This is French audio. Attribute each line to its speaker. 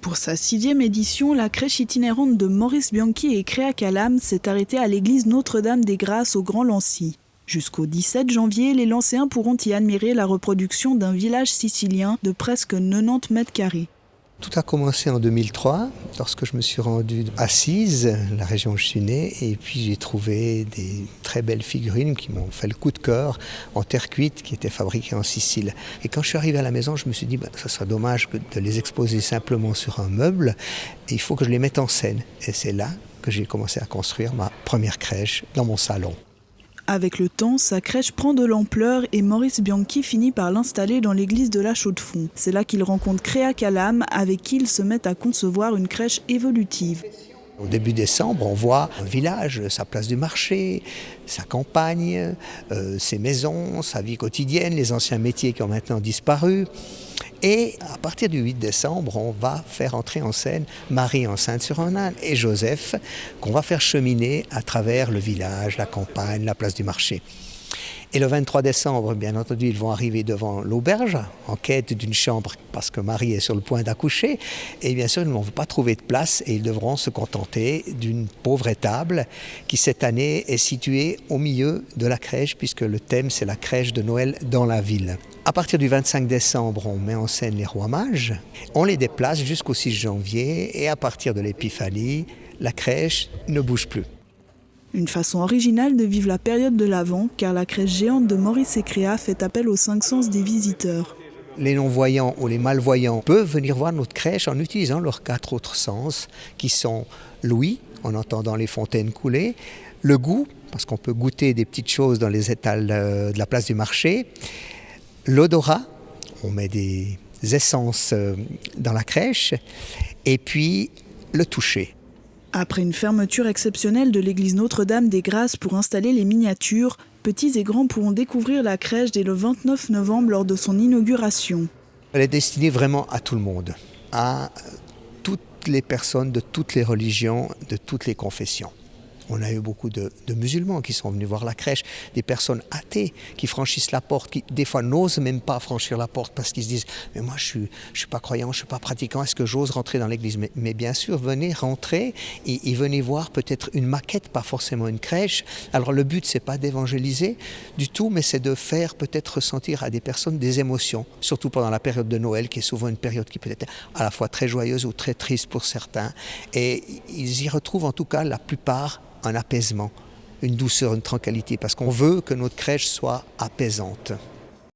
Speaker 1: Pour sa 6e édition, la crèche itinérante de Maurice Bianchi et Créa Calam s'est arrêtée à l'église Notre-Dame des Grâces au Grand Lancy. Jusqu'au 17 janvier, les Lancéens pourront y admirer la reproduction d'un village sicilien de presque 90 mètres carrés.
Speaker 2: Tout a commencé en 2003, lorsque je me suis rendu à Cise, la région où je suis né, et puis j'ai trouvé des très belles figurines qui m'ont fait le coup de cœur en terre cuite qui étaient fabriquées en Sicile. Et quand je suis arrivé à la maison, je me suis dit, ça serait dommage de les exposer simplement sur un meuble, et il faut que je les mette en scène. Et c'est là que j'ai commencé à construire ma première crèche dans mon salon.
Speaker 1: Avec le temps, sa crèche prend de l'ampleur et Maurice Bianchi finit par l'installer dans l'église de la Chaux-de-Fonds. C'est là qu'il rencontre Créa Calam, avec qui il se met à concevoir une crèche évolutive.
Speaker 2: Au début décembre, on voit un village, sa place du marché, sa campagne, ses maisons, sa vie quotidienne, les anciens métiers qui ont maintenant disparu. Et à partir du 8 décembre, on va faire entrer en scène Marie enceinte sur un âne et Joseph, qu'on va faire cheminer à travers le village, la campagne, la place du marché. Et le 23 décembre, bien entendu, ils vont arriver devant l'auberge en quête d'une chambre parce que Marie est sur le point d'accoucher. Et bien sûr, ils ne vont pas trouver de place et ils devront se contenter d'une pauvre étable qui, cette année, est située au milieu de la crèche puisque le thème, c'est la crèche de Noël dans la ville. À partir du 25 décembre, on met en scène les rois mages. On les déplace jusqu'au 6 janvier et à partir de l'épiphanie, la crèche ne bouge plus.
Speaker 1: Une façon originale de vivre la période de l'Avent, car la crèche géante de Maurice et Créa fait appel aux 5 sens des visiteurs.
Speaker 2: Les non-voyants ou les malvoyants peuvent venir voir notre crèche en utilisant leurs 4 autres sens, qui sont l'ouïe, en entendant les fontaines couler, le goût, parce qu'on peut goûter des petites choses dans les étals de la place du marché, l'odorat, on met des essences dans la crèche, et puis le toucher.
Speaker 1: Après une fermeture exceptionnelle de l'église Notre-Dame des Grâces pour installer les miniatures, petits et grands pourront découvrir la crèche dès le 29 novembre lors de son inauguration.
Speaker 2: Elle est destinée vraiment à tout le monde, à toutes les personnes de toutes les religions, de toutes les confessions. On a eu beaucoup de musulmans qui sont venus voir la crèche, des personnes athées qui franchissent la porte, qui des fois n'osent même pas franchir la porte parce qu'ils se disent « mais moi je suis pas croyant, je ne suis pas pratiquant, est-ce que j'ose rentrer dans l'église ?» Mais bien sûr, venez rentrer et venez voir peut-être une maquette, pas forcément une crèche. Alors le but, c'est pas d'évangéliser du tout, mais c'est de faire peut-être ressentir à des personnes des émotions, surtout pendant la période de Noël, qui est souvent une période qui peut être à la fois très joyeuse ou très triste pour certains. Et ils y retrouvent en tout cas la plupart un apaisement, une douceur, une tranquillité, parce qu'on veut que notre crèche soit apaisante.